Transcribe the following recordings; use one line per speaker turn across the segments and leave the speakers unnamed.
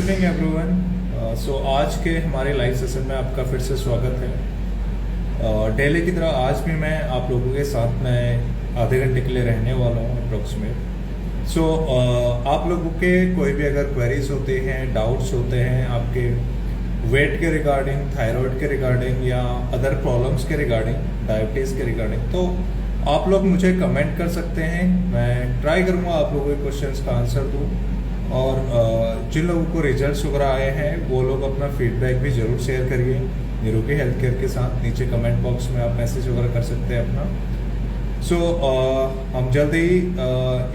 Evening everyone. सो आज के हमारे लाइव सेशन में आपका फिर से स्वागत है। डेली की तरह आज भी मैं आप लोगों के साथ में आधे घंटे के लिए रहने वाला हूँ अप्रोक्सीमेट। सो आप लोगों के कोई भी अगर क्वेरीज होते हैं, डाउट्स होते हैं आपके वेट के रिगार्डिंग, थायराइड के रिगार्डिंग या अदर प्रॉब्लम्स के रिगार्डिंग, डायबिटीज़ के रिगार्डिंग, तो आप लोग मुझे कमेंट कर सकते हैं। मैं ट्राई करूँगा आप लोगों के क्वेश्चंस का आंसर दूँ। और जिन लोगों को रिजल्ट्स वगैरह आए हैं वो लोग अपना फीडबैक भी ज़रूर शेयर करिए निरोगी हेल्थ केयर के साथ। नीचे कमेंट बॉक्स में आप मैसेज वगैरह कर सकते हैं अपना। सो हम जल्दी ही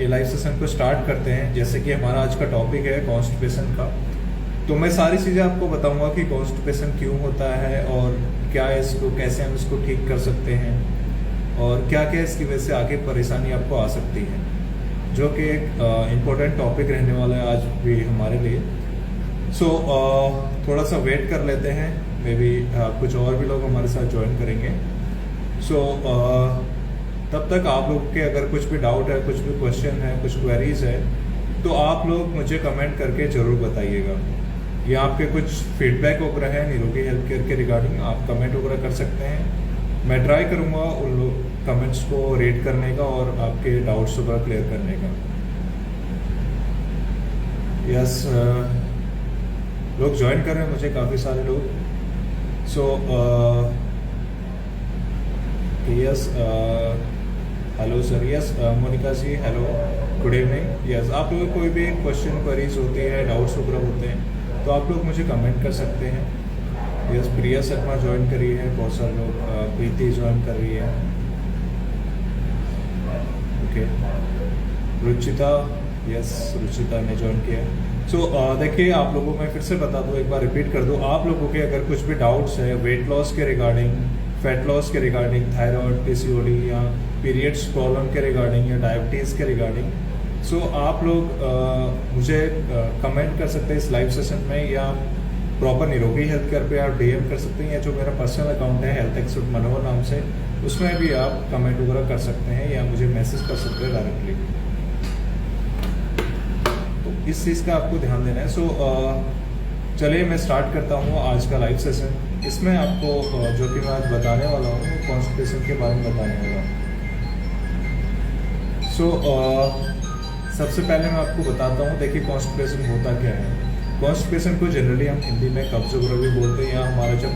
ये लाइव सेशन को स्टार्ट करते हैं। जैसे कि हमारा आज का टॉपिक है कॉन्स्टिपेशन का, तो मैं सारी चीज़ें आपको बताऊंगा कि कॉन्स्टिपेशन क्यों होता है और क्या है इसको, कैसे हम इसको ठीक कर सकते हैं और क्या क्या इसकी वजह से आगे परेशानी आपको आ सकती है, जो कि एक इम्पोर्टेंट टॉपिक रहने वाला है आज भी हमारे लिए। सो थोड़ा सा वेट कर लेते हैं, मे बी कुछ और भी लोग हमारे साथ ज्वाइन करेंगे। सो तब तक आप लोग के अगर कुछ भी डाउट है, कुछ भी क्वेश्चन है, कुछ क्वेरीज है, तो आप लोग मुझे कमेंट करके ज़रूर बताइएगा। या आपके कुछ फीडबैक वगैरह है निरोगी हेल्थ केयर के रिगार्डिंग, आप कमेंट वगैरह कर सकते हैं। मैं ट्राई करूँगा उन लोग कमेंट्स को रेड करने का और आपके डाउट्स वगैरह क्लियर करने का। यस, लोग ज्वाइन कर रहे हैं मुझे, काफ़ी सारे लोग। So yes, hello sir. Yes Monika ji, hello, good evening. Yes, आप लोगों को कोई भी क्वेश्चन क्वेरीज होती है, डाउट्स वगैरह होते हैं, तो आप लोग मुझे कमेंट कर सकते हैं। यस, प्रिया शर्मा ज्वाइन करी है, बहुत सारे लोग, प्रीति ज्वाइन कर रही है, ओके, रुचिता, यस रुचिता ने ज्वाइन किया। सो देखिए, आप लोगों को मैं फिर से बता दूं, एक बार रिपीट कर दूं, आप लोगों के अगर कुछ भी डाउट्स है वेट लॉस के रिगार्डिंग, फैट लॉस के रिगार्डिंग, थायराइड, पीसीओडी या पीरियड्स प्रॉब्लम के रिगार्डिंग या डायबिटीज़ के रिगार्डिंग, सो आप लोग मुझे कमेंट कर सकते हैं इस लाइव सेशन में, या प्रॉपर निरोगी हेल्थ केयर पे आप डीएम कर सकते हैं, या जो मेरा पर्सनल अकाउंट है हेल्थ एक्सपर्ट मनोहर नाम से, उसमें भी आप कमेंट वगैरह कर सकते हैं या मुझे मैसेज कर सकते हैं डायरेक्टली। तो इस चीज़ का आपको ध्यान देना है। सो चलिए मैं स्टार्ट करता हूँ आज का लाइव सेशन। इसमें आपको जो कि मैं आज बताने वाला हूँ कॉन्स्टिपेशन के बारे में बताने वाला हूँ। सो सबसे पहले मैं आपको बताता हूँ, देखिए कॉन्स्टिपेशन होता क्या है। कॉन्स्टिपेशन को जनरली हम हिंदी में कब्ज वगैरह भी बोलते हैं, या हमारा जब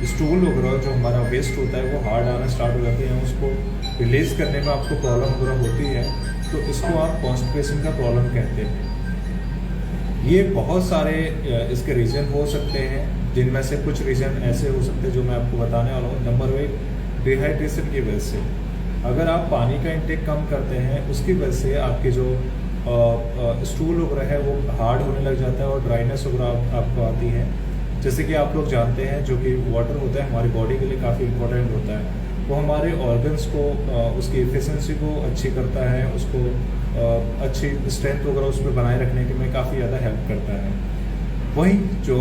स्टूल वगैरह जो हमारा वेस्ट होता है वो हार्ड आना स्टार्ट हो जाती है, उसको रिलीज करने में आपको प्रॉब्लम वगैरह होती है, तो इसको आप कॉन्स्टिपेशन का प्रॉब्लम कहते हैं। ये बहुत सारे इसके रीज़न हो सकते हैं, जिनमें से कुछ रीज़न ऐसे हो सकते हैं जो मैं आपको बताने वाला हूँ। नंबर 1, डिहाइड्रेशन की वजह से। अगर आप पानी का इंटेक कम करते हैं, उसकी वजह से आपके जो स्टूल वगैरह है वो हार्ड होने लग जाता है और ड्राइनेस वगैरह आपको आती है। जैसे कि आप लोग जानते हैं, जो कि वाटर होता है हमारी बॉडी के लिए काफ़ी इंपॉर्टेंट होता है, वो हमारे ऑर्गन्स को, उसकी एफिशिएंसी को अच्छी करता है, उसको अच्छी स्ट्रेंथ वगैरह उसमें बनाए रखने के में काफ़ी ज़्यादा हेल्प करता है। वहीं जो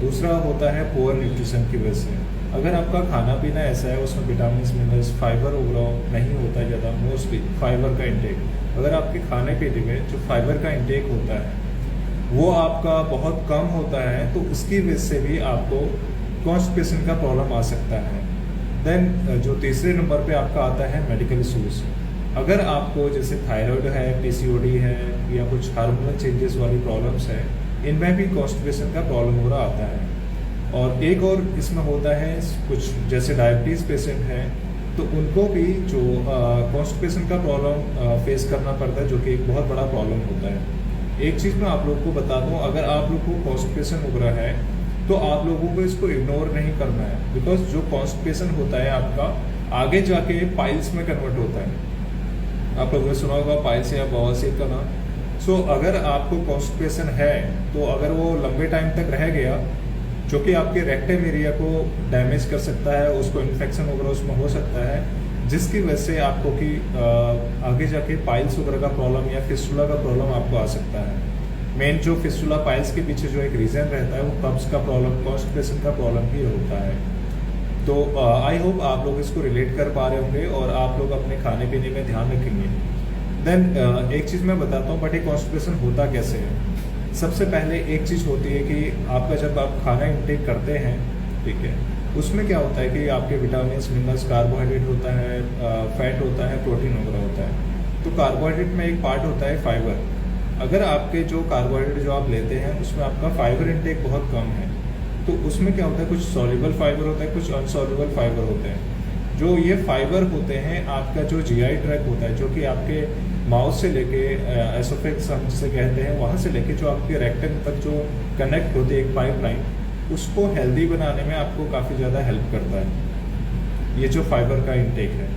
दूसरा होता है पुअर न्यूट्रिशन की वजह से। अगर आपका खाना पीना ऐसा है, उसमें विटामिन मिनरल्स, फाइबर वगैरह नहीं होता है ज़्यादा, मोस्टली फाइबर का इंटेक, अगर आपके खाने पीने में जो फाइबर का इंटेक होता है वो आपका बहुत कम होता है, तो उसकी वजह से भी आपको कॉन्स्टिपेशन का प्रॉब्लम आ सकता है। देन जो तीसरे नंबर पे आपका आता है मेडिकल इशूज़। अगर आपको जैसे थायराइड है, पीसीओडी है, या कुछ हार्मोनल चेंजेस वाली प्रॉब्लम्स है, इनमें भी कॉन्स्टिपेशन का प्रॉब्लम हो रहा आता है। और एक और इसमें होता है कुछ जैसे डायबिटीज़ पेशेंट है, तो उनको भी जो कॉन्स्टिपेशन का प्रॉब्लम फेस करना पड़ता है, जो कि एक बहुत बड़ा प्रॉब्लम होता है। एक चीज़ मैं आप लोगों को बता दूं, अगर आप लोग को कॉन्स्टिपेशन वगैरह है तो आप लोगों को इसको इग्नोर नहीं करना है, बिकॉज जो कॉन्स्टिपेशन होता है आपका आगे जाके पाइल्स में कन्वर्ट होता है। आप लोगों ने सुना होगा पाइल्स या बवासीर का नाम। सो अगर आपको कॉन्स्टिपेशन है, तो अगर वो लंबे टाइम तक रह गया, जो कि आपके रेक्टम एरिया को डैमेज कर सकता है, उसको इन्फेक्शन वगैरह उसमें हो सकता है, जिसकी वजह से आपको कि आगे जाके पाइल्स वगैरह का प्रॉब्लम या फिस्टुला का प्रॉब्लम आपको आ सकता है। मेन जो फिस्टुला पाइल्स के पीछे जो एक रीज़न रहता है वो कब्ज का प्रॉब्लम, कॉन्स्टिपेशन का प्रॉब्लम ही होता है। तो आई होप आप लोग इसको रिलेट कर पा रहे होंगे और आप लोग अपने खाने पीने में ध्यान रखेंगे। देन एक चीज़ मैं बताता हूँ, बट ये कॉन्स्टिपेशन होता कैसे है। सबसे पहले एक चीज़ होती है कि आपका जब आप खाना इंटेक करते हैं, ठीक है, उसमें क्या होता है कि आपके विटामिन मिनरल्स, कार्बोहाइड्रेट होता है, फैट होता है, प्रोटीन वगैरह होता है। तो कार्बोहाइड्रेट में एक पार्ट होता है फाइबर। अगर आपके जो कार्बोहाइड्रेट जो आप लेते हैं उसमें आपका फाइबर इंटेक बहुत कम है, तो उसमें क्या होता है, कुछ सॉल्युबल फाइबर होता है, कुछ अनसॉल्युबल फाइबर होते हैं। जो ये फाइबर होते हैं, आपका जो जीआई ट्रैक होता है, जो कि आपके माउथ से लेके एसोफेक्स हम जिसे कहते हैं, वहाँ से लेके जो आपके रेक्टम तक जो कनेक्ट होती है एक पाइपलाइन, उसको हेल्दी बनाने में आपको काफ़ी ज़्यादा हेल्प करता है ये जो फाइबर का इंटेक है।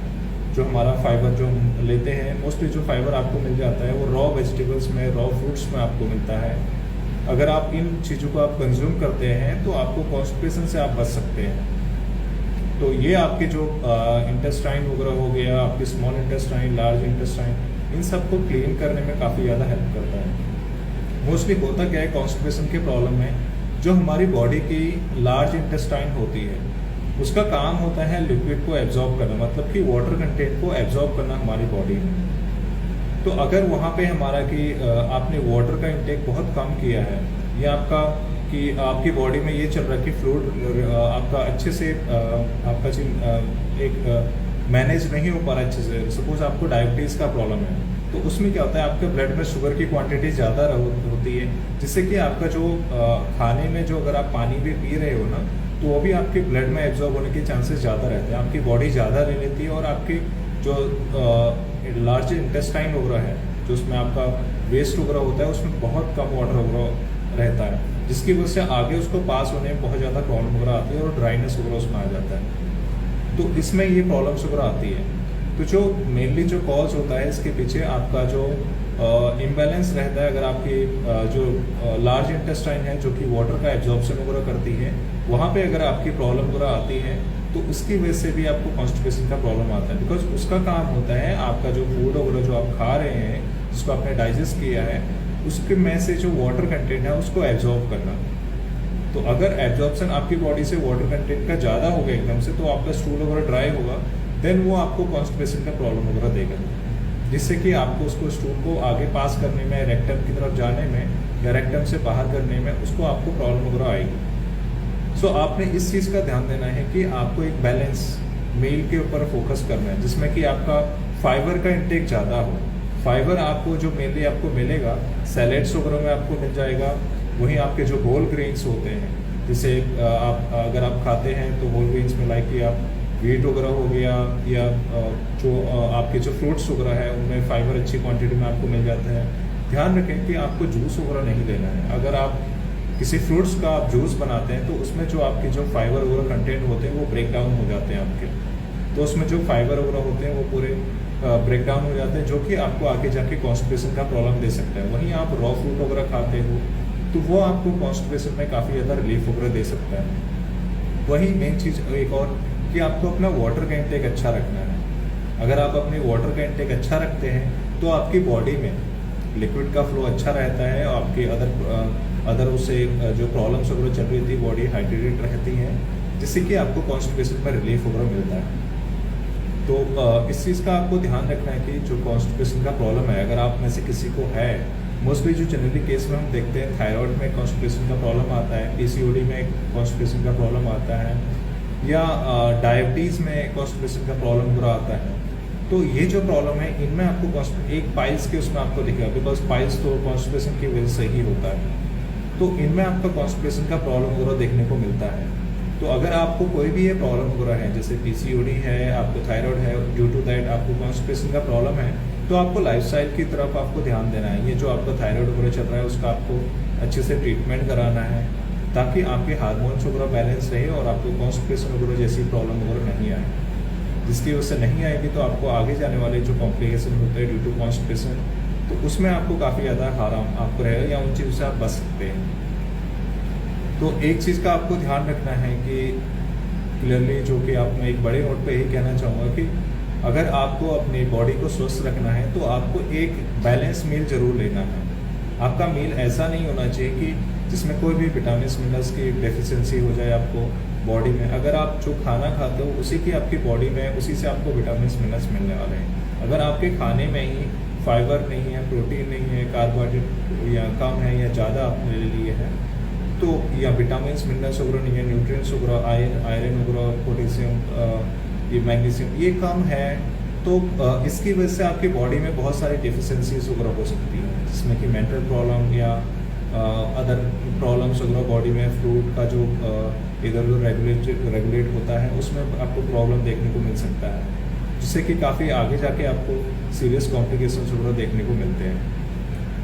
जो हमारा फाइबर जो हम लेते हैं, मोस्टली जो फाइबर आपको मिल जाता है वो रॉ वेजिटेबल्स में, रॉ फ्रूट्स में आपको मिलता है। अगर आप इन चीज़ों को आप कंज्यूम करते हैं तो आपको कॉन्स्टिपेशन से आप बच सकते हैं। तो ये आपके जो इंटेस्टाइन वगैरह हो गया, आपके स्मॉल इंटेस्टाइन, लार्ज इंटेस्टाइन, इन सब को क्लीन करने में काफ़ी ज़्यादा हेल्प करता है। मोस्टली होता क्या है कॉन्स्टिपेशन के प्रॉब्लम में, जो हमारी बॉडी की लार्ज इंटेस्टाइन होती है उसका काम होता है लिक्विड को एब्जॉर्ब करना, मतलब कि वाटर कंटेंट को एब्जॉर्ब करना हमारी बॉडी में। तो अगर वहाँ पे हमारा कि आपने वाटर का इंटेक बहुत कम किया है, या आपका कि आपकी बॉडी में ये चल रहा है कि फ्लूइड आपका अच्छे से आपका एक मैनेज नहीं हो पा रहा अच्छे से, सपोज आपको डायबिटीज़ का प्रॉब्लम है, तो उसमें क्या होता है आपके ब्लड में शुगर की क्वांटिटी ज़्यादा होती है, जिससे कि आपका जो खाने में जो अगर आप पानी भी पी रहे हो ना, तो वो भी आपके ब्लड में एब्जॉर्ब होने के चांसेस ज़्यादा रहते हैं, आपकी बॉडी ज़्यादा ले लेती है, और आपकी जो लार्ज इंटेस्टाइन वगैरह है, जो उसमें आपका वेस्ट वगैरह होता है, उसमें बहुत कम वाटर वगैरह रहता है, जिसकी वजह से आगे उसको पास होने में बहुत ज़्यादा प्रॉब्लम वगैरह आती है और ड्राइनेस वगैरह उसमें आ जाता है। तो इसमें ये प्रॉब्लम्स वगैरह आती है। तो जो मेनली जो कॉज होता है इसके पीछे आपका जो इम्बैलेंस रहता है, अगर आपकी जो लार्ज इंटेस्टाइन है जो कि वाटर का एब्जॉर्प्शन वगैरह करती है, वहाँ पे अगर आपकी प्रॉब्लम वगैरह आती है तो उसकी वजह से भी आपको कॉन्स्टिपेशन का प्रॉब्लम आता है। बिकॉज उसका काम होता है आपका जो फूड वगैरह जो आप खा रहे हैं, जिसको आपने डाइजेस्ट किया है, उसके में से जो वाटर कंटेंट है उसको एब्जॉर्ब करना। तो अगर एब्जॉर्प्शन आपकी बॉडी से वाटर कंटेंट का ज़्यादा होगा एकदम से, तो आपका स्टूल वगैरह ड्राई होगा, देन वो आपको कॉन्स्टिपेशन का प्रॉब्लम वगैरह देगा, जिससे कि आपको उसको स्टूल को आगे पास करने में, रेक्टम की तरफ जाने में या रेक्टम से बाहर करने में उसको आपको प्रॉब्लम वगैरह आएगी। सो आपने इस चीज़ का ध्यान देना है कि आपको एक बैलेंस मील के ऊपर फोकस करना है, जिसमें कि आपका फाइबर का इंटेक ज़्यादा हो। फाइबर आपको जो मेनली आपको मिलेगा सैलेड्स वगैरह में आपको मिल जाएगा, वहीं आपके जो होल ग्रेन्स होते हैं, जैसे आप अगर आप खाते हैं तो होल ग्रेन्स में लाइक कि आप वीट वगैरह हो गया, या जो आपके जो फ्रूट्स वगैरह है उनमें फाइबर अच्छी क्वांटिटी में आपको मिल जाता है। ध्यान रखें कि आपको जूस वगैरह नहीं लेना है। अगर आप किसी फ्रूट्स का आप जूस बनाते हैं तो उसमें जो आपके जो फाइबर वगैरह कंटेंट होते हैं वो ब्रेक डाउन हो जाते हैं आपके, तो उसमें जो फाइबर वगैरह होते हैं वो पूरे ब्रेक डाउन हो जाते हैं, जो कि आपको आगे जाके कॉन्स्टिपेशन का प्रॉब्लम दे सकता है। वहीं आप रॉ फ्रूट वगैरह खाते हो तो वो आपको कॉन्स्टिपेशन में काफ़ी ज़्यादा रिलीफ वगैरह दे सकता है। वहीं मेन चीज़ एक और कि आपको अपना वाटर का इंटेक अच्छा रखना है। अगर आप अपने वाटर का इंटेक अच्छा रखते हैं तो आपकी बॉडी में लिक्विड का फ्लो अच्छा रहता है, और आपके अदर उससे जो प्रॉब्लम्स वगैरह चल रही थी बॉडी हाइड्रेटेड रहती है, जिससे कि आपको कॉन्स्टिपेशन पर रिलीफ वगैरह मिलता है। तो इस चीज़ का आपको ध्यान रखना है कि जो कॉन्स्टिपेशन का प्रॉब्लम है, अगर आप में से किसी को है, मोस्टली जो जनरली केस में हम देखते हैं थायराइड में कॉन्स्टिपेशन का प्रॉब्लम आता है, पीसीओडी में कॉन्स्टिपेशन का प्रॉब्लम आता है, या डायबिटीज़ में कॉन्स्टिपेशन का प्रॉब्लम पूरा आता है। तो ये जो प्रॉब्लम है इनमें आपको एक पाइल्स के उसमें आपको दिखेगा, बिकॉज पाइल्स तो कॉन्स्टिपेशन की वजह से ही होता है। तो इनमें आपका कॉन्स्टिपेशन का प्रॉब्लम वगैरह देखने को मिलता है। तो अगर आपको कोई भी ये प्रॉब्लम वगैरह है, जैसे पीसीओडी है, आपको थायराइड है, ड्यू टू दैट आपको कॉन्स्टिपेशन का प्रॉब्लम है, तो आपको लाइफस्टाइल की तरफ आपको ध्यान देना है। ये जो आपका थायराइड वगैरह चल रहा है उसका आपको अच्छे से ट्रीटमेंट कराना है, ताकि आपके हार्मोन्स वगैरह बैलेंस रहे और आपको कॉन्स्टिपेशन वगैरह जैसी प्रॉब्लम वगैरह नहीं आए। जिसकी वजह से नहीं आएगी तो आपको आगे जाने वाले जो कॉम्प्लिकेशन होते हैं ड्यू टू कॉन्स्टिपेशन, तो उसमें आपको काफ़ी ज़्यादा आराम आपको रहेगा, या उन चीज़ों से आप बच सकते हैं। तो एक चीज़ का आपको ध्यान रखना है कि क्लियरली, जो कि आप मैं एक बड़े नोट पे यही कहना चाहूँगा कि अगर आपको अपनी बॉडी को स्वस्थ रखना है तो आपको एक बैलेंस मील जरूर लेना है। आपका मील ऐसा नहीं होना चाहिए कि जिसमें कोई भी विटामिन मिनरल्स की डेफिशिएंसी हो जाए आपको बॉडी में। अगर आप जो खाना खाते हो उसी की आपकी बॉडी में, उसी से आपको विटामिन मिनरल्स मिलने वाले हैं। अगर आपके खाने में ही फाइबर नहीं है, प्रोटीन नहीं है, कार्बोहाइड्रेट या कम है या ज़्यादा आपने ले लिए है, तो या विटामिन मिनरल्स वगैरह नहीं है, न्यूट्रिएंट्स वगैरह आयरन वगैरह, पोटेशियम, ये मैग्नीशियम ये कम है, तो इसकी वजह से आपकी बॉडी में बहुत सारी डिफिशेंसीज वगैरह हो सकती हैं, जिसमें कि मेंटल प्रॉब्लम या अदर प्रॉब्लम्स वगैरह बॉडी में फ्लूइड का जो इधर उधर रेगुलेट होता है उसमें आपको प्रॉब्लम देखने को मिल सकता है, जिससे कि काफ़ी आगे जाके आपको सीरियस कॉम्प्लिकेशंस वगैरह देखने को मिलते हैं।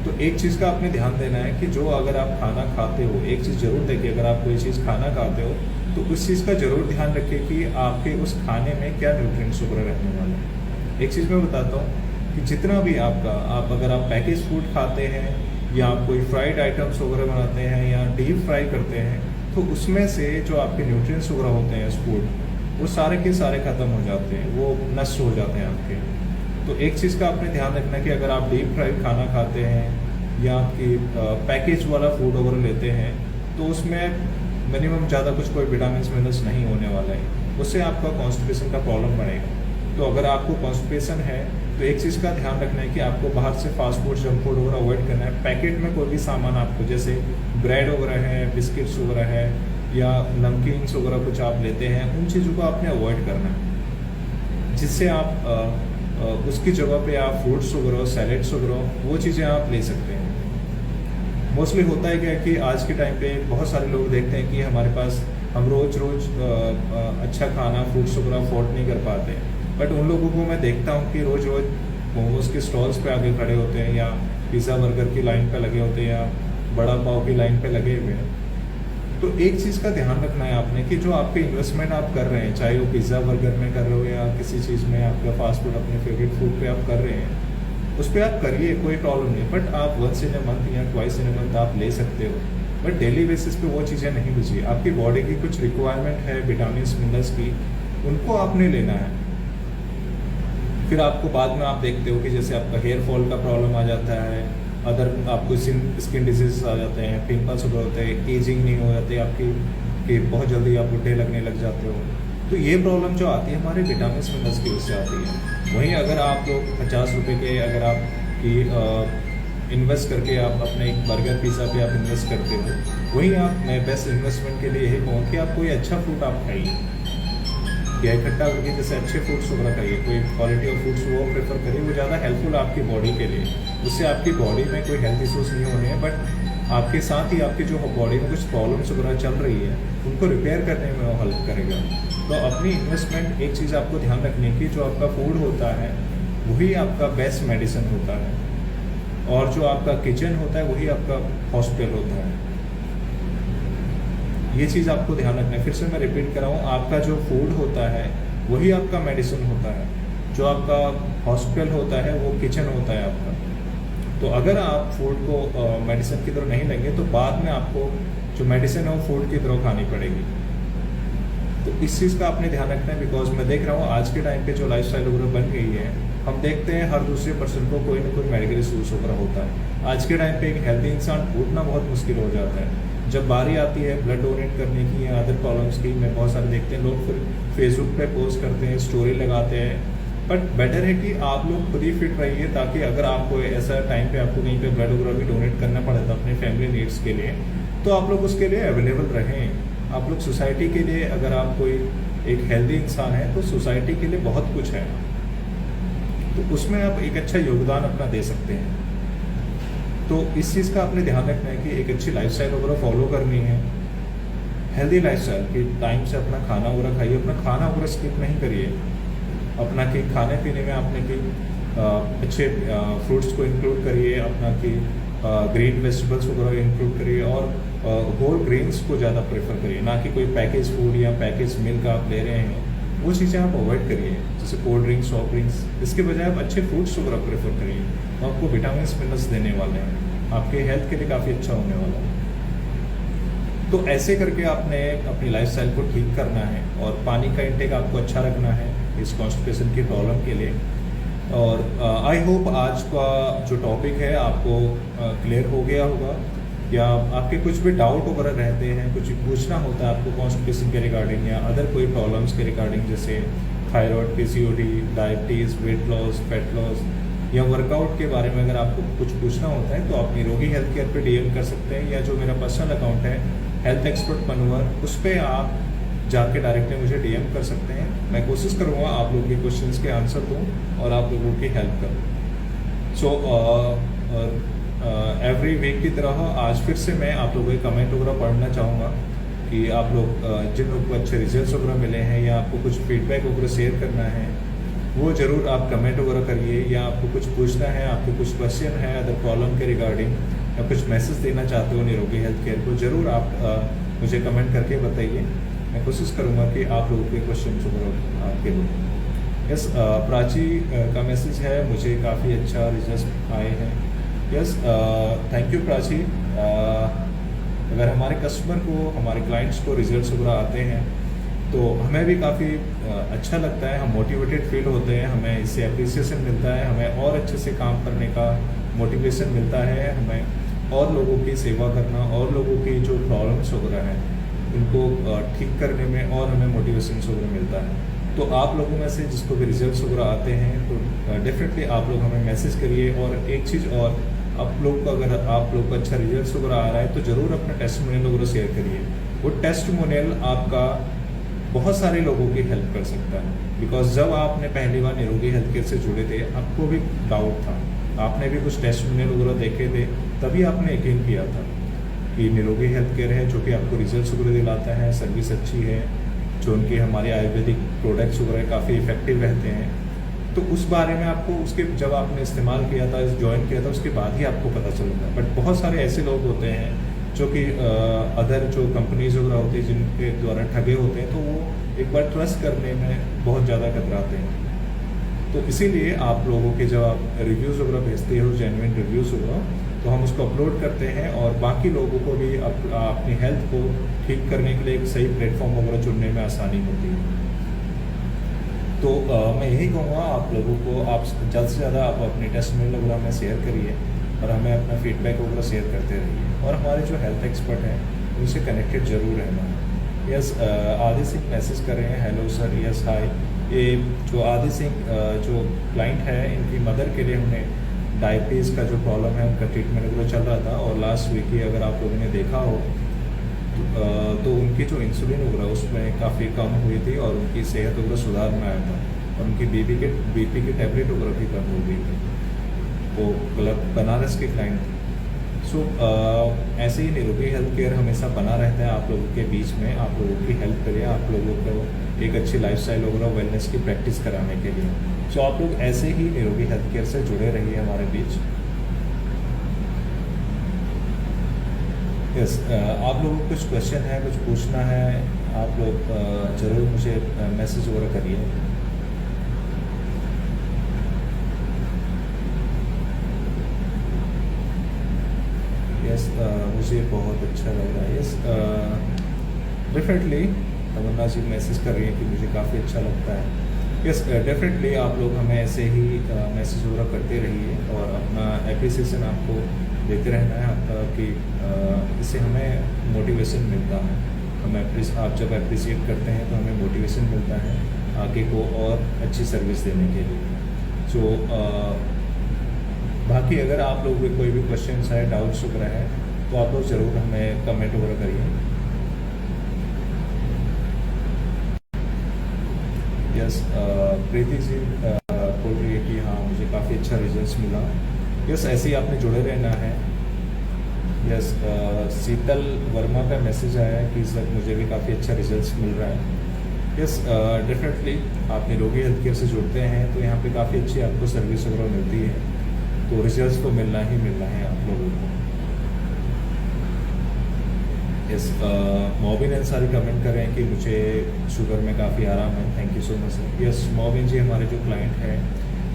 तो एक चीज़ का आपने ध्यान देना है कि जो अगर आप खाना खाते हो, एक चीज़ ज़रूर देखिए, अगर आप कोई चीज़ खाना खाते हो तो उस चीज़ का ज़रूर ध्यान रखिए कि आपके उस खाने में क्या न्यूट्रिएंट्स वगैरह रहने वाले हैं। एक चीज़ मैं बताता हूँ कि जितना भी आप अगर आप पैकेज फूड खाते हैं या आप कोई फ्राइड आइटम्स वगैरह बनाते हैं या डीप फ्राई करते हैं, तो उसमें से जो आपके न्यूट्रिएंट्स वगैरह होते हैं उस फूड वो सारे के सारे ख़त्म हो जाते हैं, वो नष्ट हो जाते हैं आपके। तो एक चीज़ का आपने ध्यान रखना कि अगर आप डीप फ्राई खाना खाते हैं या आपकी पैकेज वाला फूड वगैरह लेते हैं तो उसमें मिनिमम ज़्यादा कुछ कोई विटामिन मिनरल्स नहीं होने वाला है, उससे आपका कॉन्स्टिपेशन का प्रॉब्लम बढ़ेगा। तो अगर आपको कॉन्स्टिपेशन है तो एक चीज़ का ध्यान रखना है कि आपको बाहर से फास्ट फूड, जंक फूड वगैरह अवॉइड करना है। पैकेट में कोई भी सामान आपको, जैसे ब्रेड वगैरह है, बिस्किट्स वगैरह है या नमकीन्स वगैरह कुछ आप लेते हैं, उन चीज़ों को आपने अवॉइड करना है, जिससे आप उसकी जगह पे आप फ्रूट्स वगैरह, सैलेड्स वगैरह वो चीज़ें आप ले सकते हैं। मोस्टली होता है क्या कि आज के टाइम पे बहुत सारे लोग देखते हैं कि हमारे पास हम रोज़ अच्छा खाना, फ्रूट्स वगैरह अफोर्ड नहीं कर पाते, बट उन लोगों को मैं देखता हूँ कि रोज़ मोमोज़ के स्टॉल्स पे आगे खड़े होते हैं या पिज़्ज़ा बर्गर की लाइन पे लगे होते हैं या बड़ा पाव की लाइन पे लगे हुए हैं। तो एक चीज़ का ध्यान रखना है आपने कि जो आपके इन्वेस्टमेंट आप कर रहे हैं, चाहे वो पिज़्ज़ा बर्गर में कर रहे हो या किसी चीज़ में आपका फास्ट फूड अपने फेवरेट फूड पे आप कर रहे हैं, उस पर आप करिए, कोई प्रॉब्लम नहीं, बट आप वंस इन ए मंथ या ट्वाइस इन ए मंथ आप ले सकते हो, बट डेली बेसिस पे वो चीज़ें नहीं लीजिए। आपकी बॉडी की कुछ रिक्वायरमेंट है विटामिन मिनरल्स की, उनको आपने लेना है। फिर आपको बाद में आप देखते हो कि जैसे आपका हेयर फॉल का प्रॉब्लम आ जाता है, अदर आपको स्किन डिजीज आ जाते हैं, पिंपल्स वगैरह होते हैं, एजिंग नहीं हो जाती आपकी, कि बहुत जल्दी आप बुढ़े लगने लग जाते हो। तो ये प्रॉब्लम जो आती है हमारे विटामिन मिनरल्स की वजह से आती है। वहीं अगर आप लोग 50 रुपये के अगर आप की इन्वेस्ट करके आप अपने एक बर्गर पिज़्ज़ा पे आप इन्वेस्ट करते हो, वहीं आप मैं बेस्ट इन्वेस्टमेंट के लिए यही कहूँ कि आप कोई अच्छा फ्रूट आप खाइए या इकट्ठा करके जैसे अच्छे फ्रूट्स वगैरह खाइए, कोई क्वालिटी ऑफ फ्रूट्स वो प्रेफर करिए, वो ज़्यादा हेल्पफुल आपकी बॉडी के लिए। उससे आपकी बॉडी में कोई हेल्थ इशूज़ नहीं होने हैं, बट आपके साथ ही आपकी जो बॉडी में कुछ प्रॉब्लम्स वगैरह चल रही है उनको रिपेयर करने में वो हेल्प करेगा। तो अपनी इन्वेस्टमेंट, एक चीज़ आपको ध्यान रखनी है कि जो आपका फूड होता है वही आपका बेस्ट मेडिसिन होता है, और जो आपका किचन होता है वही आपका हॉस्पिटल होता है। ये चीज़ आपको ध्यान रखना है। फिर से मैं रिपीट कर रहा हूँ, आपका जो फूड होता है वही आपका मेडिसिन होता है, जो आपका हॉस्पिटल होता है वो किचन होता है आपका। तो अगर आप फूड को मेडिसिन की तरह नहीं लेंगे तो बाद में आपको जो मेडिसिन है वो फूड की तरह खानी पड़ेगी। तो इस चीज़ का आपने ध्यान रखना है, बिकॉज मैं देख रहा हूँ आज के टाइम पे जो लाइफस्टाइल वगैरह बन गई है, हम देखते हैं हर दूसरे पर्सन को कोई ना कोई मेडिकल इशूज वगैरह होता है। आज के टाइम पे एक हेल्दी इंसान ढूंढना बहुत मुश्किल हो जाता है। जब बारी आती है ब्लड डोनेट करने की या अदर प्रॉब्लम्स की, मैं बहुत सारे देखते हैं लोग फिर फेसबुक पे पोस्ट करते हैं, स्टोरी लगाते हैं, बट बेटर है कि आप लोग खुद ही फिट रहिए, ताकि अगर आपको ऐसा टाइम पे आपको कहीं पे ब्लड वगैरह भी डोनेट करना पड़े था अपने फैमिली नीड्स के लिए, तो आप लोग उसके लिए अवेलेबल रहें। आप लोग सोसाइटी के लिए, अगर आप कोई एक हेल्दी इंसान है तो सोसाइटी के लिए बहुत कुछ है, तो उसमें आप एक अच्छा योगदान अपना दे सकते हैं। तो इस चीज़ का आपने ध्यान रखना है कि एक अच्छी लाइफस्टाइल वगैरह फॉलो करनी है, हेल्दी लाइफस्टाइल कि टाइम से अपना खाना वगैरह खाइए, अपना खाना वगैरह स्किप नहीं करिए, अपना कि खाने पीने में आपने कि अच्छे फ्रूट्स को इंक्लूड करिए, अपना कि ग्रीन वेजिटेबल्स वगैरह इंक्लूड करिए, और होल ग्रेन्स को ज़्यादा प्रेफर करिए, ना कि कोई पैकेज फूड या पैकेज मिल्क आप ले रहे हैं वो चीज़ें आप अवॉइड करिए, जैसे कोल्ड ड्रिंक्स, सॉफ्ट ड्रिंक्स। इसके बजाय आप अच्छे फ्रूट्स वगैरह प्रेफर करिए, तो आपको विटामिन मिनरल्स देने वाले हैं, आपके हेल्थ के लिए काफ़ी अच्छा होने वाला है। तो ऐसे करके आपने अपनी लाइफस्टाइल को ठीक करना है, और पानी का इंटेक आपको अच्छा रखना है इस कॉन्स्टिपेशन की प्रॉब्लम के लिए। और आई होप आज का जो टॉपिक है आपको क्लियर हो गया होगा, या आपके कुछ भी डाउट वगैरह रहते हैं, कुछ पूछना होता है आपको कॉन्स्टिपेशन के रिगार्डिंग या अदर कोई प्रॉब्लम्स के रिगार्डिंग, जैसे thyroid, PCOD, diabetes, weight loss, fat loss, या वर्कआउट के बारे में अगर आपको कुछ पूछना होता है तो आप निरोगी हेल्थ केयर पे डीएम कर सकते हैं, या जो मेरा पर्सनल अकाउंट है हेल्थ एक्सपर्ट मनोहर, उस पर आप जाके डायरेक्टली मुझे डीएम कर सकते हैं। मैं कोशिश करूँगा आप लोगों के क्वेश्चंस के आंसर दूँ और आप लोगों की हेल्प करूँ। सो एवरी वीक की तरह आज फिर से मैं आप लोगों के कमेंट वगैरह पढ़ना चाहूँगा कि आप लोग जिन लोगों को अच्छे रिजल्ट्स वगैरह मिले हैं या आपको कुछ फीडबैक वगैरह शेयर करना है वो ज़रूर आप कमेंट वगैरह करिए, या आपको कुछ पूछना है, आपके कुछ क्वेश्चन है अदर प्रॉब्लम के रिगार्डिंग, या कुछ मैसेज देना चाहते हो निरोगी हेल्थ केयर को, ज़रूर आप मुझे कमेंट करके बताइए। मैं कोशिश करूँगा कि आप लोगों के क्वेश्चन वगैरह आपके लोग। यस, प्राची का मैसेज है, मुझे काफ़ी अच्छा रिजल्ट आए हैं। Yes, thank you Prachi. अगर हमारे कस्टमर को, हमारे क्लाइंट्स को रिजल्ट्स वगैरह आते हैं तो हमें भी काफ़ी अच्छा लगता है, हम मोटिवेटेड फील होते हैं, हमें इससे अप्रिसिएशन मिलता है, हमें और अच्छे से काम करने का मोटिवेशन मिलता है, हमें और लोगों की सेवा करना और लोगों की जो प्रॉब्लम्स वगैरह हैं उनको ठीक करने में और हमें मोटिवेशन वगैरह मिलता है। तो आप लोगों में से जिसको भी रिजल्ट्स वगैरह आते हैं तो डेफिनेटली आप लोग हमें मैसेज करिए। और एक चीज़ और, आप लोग को अगर आप लोग को अच्छा रिजल्ट्स वगैरह आ रहा है तो ज़रूर अपना टेस्टिमोनियल वगैरह शेयर करिए। वो टेस्टिमोनियल आपका बहुत सारे लोगों की हेल्प कर सकता है, बिकॉज जब आपने पहली बार निरोगी हेल्थ केयर से जुड़े थे आपको भी डाउट था, आपने भी कुछ टेस्टिमोनियल वगैरह देखे थे, तभी आपने यकीन किया था कि निरोगी हेल्थ केयर है जो कि आपको रिजल्ट्स वगैरह दिलाता है, सर्विस अच्छी है, जो उनके हमारे आयुर्वेदिक प्रोडक्ट्स वगैरह काफ़ी इफेक्टिव रहते हैं। तो उस बारे में आपको उसके जब आपने इस्तेमाल किया था, ज्वाइन किया था, उसके बाद ही आपको पता चलता। बट बहुत सारे ऐसे लोग होते हैं जो कि अदर जो कंपनीज वगैरह होती है जिनके द्वारा ठगे होते हैं, तो वो एक बार ट्रस्ट करने में बहुत ज़्यादा कतराते हैं। तो इसीलिए आप लोगों के जब आप रिव्यूज़ वगैरह भेजते हो, जेन्युइन रिव्यूज़ वगैरह, तो हम उसको अपलोड करते हैं और बाकी लोगों को भी अपनी हेल्थ को ठीक करने के लिए एक सही प्लेटफॉर्म वगैरह चुनने में आसानी होती है। तो मैं यही कहूँगा आप लोगों को, आप ज़्यादा से ज़्यादा आप अपने टेस्टिमोनियल वगैरह में शेयर करिए और हमें अपना फीडबैक वगैरह शेयर करते रहिए। और हमारे जो हेल्थ एक्सपर्ट हैं उनसे कनेक्टेड ज़रूर रहना। यस, आदि सिंह मैसेज कर रहे हैं, हेलो सर, यस हाय। ये जो आदि सिंह जो क्लाइंट है, इनकी मदर के लिए हमने डायबिटीज़ का जो प्रॉब्लम है उनका ट्रीटमेंट वगैरह चल रहा था, और लास्ट वीक ही अगर आप लोगों ने देखा हो तो उनकी जो इंसुलिन वगैरह उसमें काफ़ी कम हुई थी और उनकी सेहत वगैरह सुधार में आया था, और उनकी बीपी की टैबलेट वगैरह भी कम हो गई थी। वो मतलब बनारस के क्लाइंट थे। सो ऐसे ही निरोगी हेल्थ केयर हमेशा बना रहता है आप लोगों के बीच में, आप लोगों की हेल्प करिए, आप लोगों को एक अच्छी लाइफस्टाइल वगैरह वेलनेस की प्रैक्टिस कराने के लिए। सो आप लोग ऐसे ही निरोगी हेल्थ केयर से जुड़े रहिए हमारे बीच। यस, आप लोगों को कुछ क्वेश्चन है, कुछ पूछना है, आप लोग ज़रूर मुझे मैसेज वगैरह करिए। यस, मुझे बहुत अच्छा लग रहा है। यस, डेफिनेटली तमन्ना जी मैसेज कर रही है कि मुझे काफ़ी अच्छा लगता है। यस, डेफिनेटली आप लोग हमें ऐसे ही मैसेज वगैरह करते रहिए और अपना एप्रिसिएशन आपको देते रहना है कि इससे हमें मोटिवेशन मिलता है। आप जब अप्रिशिएट करते हैं तो हमें मोटिवेशन मिलता है आगे को और अच्छी सर्विस देने के लिए। सो बाकी अगर आप लोगों के कोई भी क्वेश्चंस है, डाउट्स वगैरह है, तो आप लोग ज़रूर हमें कमेंट वगैरह करिए। यस, प्रीति जी बोल रही है कि हाँ मुझे काफ़ी अच्छा रिजल्ट मिला। यस, ऐसे ही आपने जुड़े रहना है। यस, शीतल वर्मा का मैसेज आया है कि सर मुझे भी काफ़ी अच्छा रिजल्ट मिल रहा है। यस, डेफिनेटली आप निरोगी हेल्थ केयर से जुड़ते हैं तो यहाँ पे काफ़ी अच्छी आपको सर्विस वगैरह मिलती है, तो रिजल्ट्स तो मिलना ही मिलना है आप लोगों को। यस, मोबिन अंसारी कमेंट कर रहे हैं कि मुझे शुगर में काफ़ी आराम है। Thank you so much sir. Yes, Mobin ji हमारे जो क्लाइंट हैं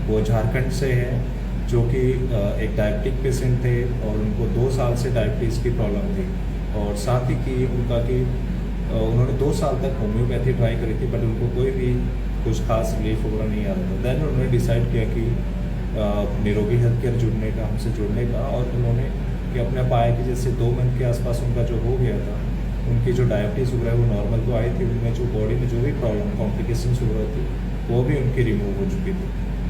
वो झारखंड से हैं, जो कि एक डायबिटिक पेशेंट थे और उनको 2 साल से डायबिटीज़ की प्रॉब्लम थी, और साथ ही कि उनका कि उन्होंने 2 साल तक होम्योपैथी ट्राई करी थी, बट उनको कोई भी कुछ खास रिलीफ वगैरह नहीं आ रहा था। दैन उन्होंने डिसाइड किया कि निरोगी हेल्थ केयर जुड़ने का, हमसे जुड़ने का, और उन्होंने कि अपने पाया कि जैसे 2 मंथ के आसपास उनका जो हो गया था, उनकी जो डायबिटीज़ वगैरह वो नॉर्मल तो आई थी, उनमें जो बॉडी में जो भी प्रॉब्लम कॉम्प्लिकेशंस वगैरह थी वो भी उनकी रिमूव हो चुकी थी।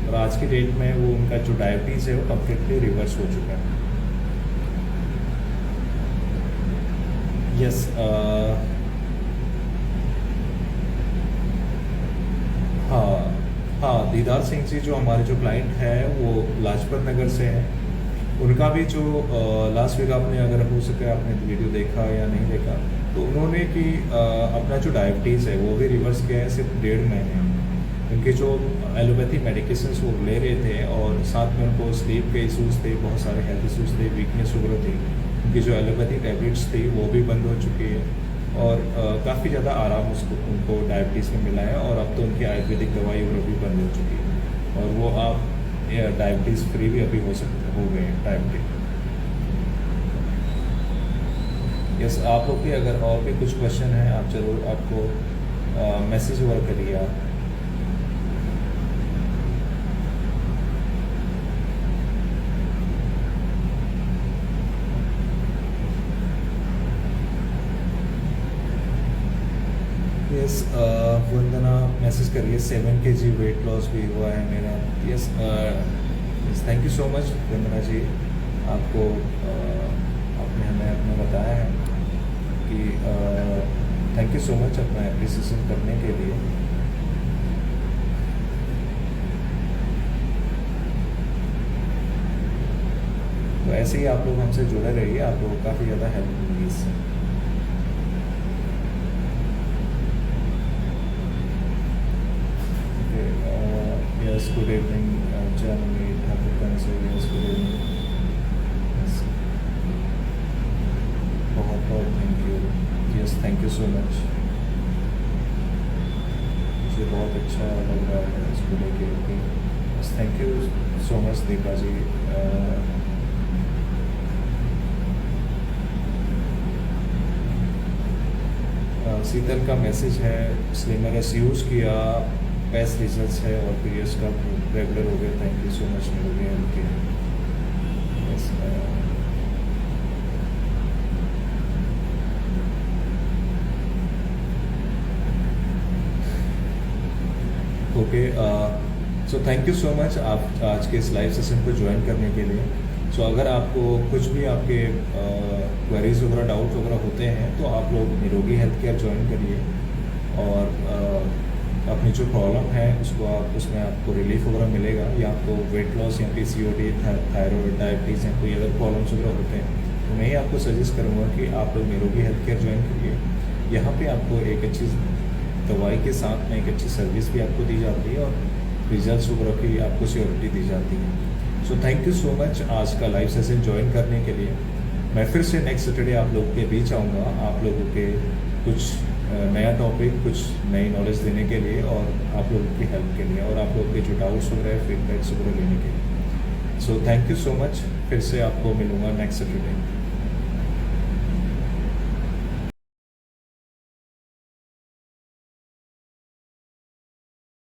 और आज की डेट में वो उनका जो डायबिटीज़ है वो कम्प्लीटली रिवर्स हो चुका है। यस। हाँ हाँ, दीदार सिंह जी जो हमारे जो क्लाइंट है वो लाजपत नगर से हैं। उनका भी जो लास्ट वीक आपने अगर हो सके आपने वीडियो देखा या नहीं देखा, तो उन्होंने कि अपना जो डायबिटीज़ है वो भी रिवर्स किया है सिर्फ 1.5 महीने। उनके जो एलोपैथी मेडिकेशंस वो ले रहे थे और साथ में उनको स्लीप के इश्यूज़ थे, बहुत सारे हेल्थ इश्यूज़ थे, वीकनेस वगैरह थी। उनकी जो एलोपैथी टैबलेट्स थी वो भी बंद हो चुकी है और काफ़ी ज़्यादा आराम उनको डायबिटीज़ में मिला है। और अब तो उनकी आयुर्वेदिक दवाई वगैरह भी बंद हो चुकी है और वो आप डायबिटीज़ फ्री भी अभी हो गए हैं टाइम पे। यस, आप लोग भी अगर और भी कुछ क्वेश्चन है आप ज़रूर आपको मैसेज वगैरह करिए आप। यस, वंदना मैसेज करिए 7 kg वेट लॉस भी हुआ है मेरा। Yes, thank you so much Vandana ji, आपको आपने हमें अपना बताया है कि थैंक यू सो मच अपना एप्रिसिएशन करने के लिए। तो ऐसे ही आप लोग हमसे जुड़े रहिए, आप लोगों को काफ़ी ज़्यादा हेल्प मिलेगी इससे। Yes, good evening, Janvi Thakur sir. Yes, good evening. Yes. बहुत बहुत thank you. Yes, thank you so much. मुझे बहुत अच्छा लग रहा है इसको लेके। बस thank you so much Deepa ji. Sheetal का मैसेज है स्लिमरस यूज़ किया, बेस्ट रिजल्ट्स है और पीरियड्स का रेगुलर हो गया। थैंक यू सो मच मेरे लिए उनके। Yes, okay. So thank you so much आप आज के इस लाइव सेशन को ज्वाइन करने के लिए। सो अगर आपको कुछ भी आपके क्वेरीज वगैरह डाउट वगैरह होते हैं तो आप लोग निरोगी हेल्थ केयर ज्वाइन करिए और अपनी जो प्रॉब्लम है उसको आप उसमें आपको रिलीफ वगैरह मिलेगा, या आपको वेट लॉस या PCOD, थायराइड, डायबिटीज़ या कोई अदर प्रॉब्लम्स वगैरह होते हैं तो मैं ही आपको सजेस्ट करूँगा कि आप लोग निरोगी हेल्थ केयर ज्वाइन करिए। यहाँ पे आपको एक अच्छी दवाई के साथ में एक अच्छी सर्विस भी आपको दी जाती है और रिजल्ट्स वगैरह की आपको सिक्योरिटी दी जाती है। So thank you so much आज का लाइव सेशन ज्वाइन करने के लिए। मैं फिर से नेक्स्ट सैटरडे आप लोगों के बीच आऊँगा आप लोगों के कुछ नया टॉपिक, कुछ नई नॉलेज देने के लिए और आप लोगों की हेल्प के लिए और आप लोगों के जो डाउट्स वगैरह है फीडबैक्स वगैरह लेने के लिए। So thank you so much. फिर से आपको मिलूँगा नेक्स्ट सैटरडे।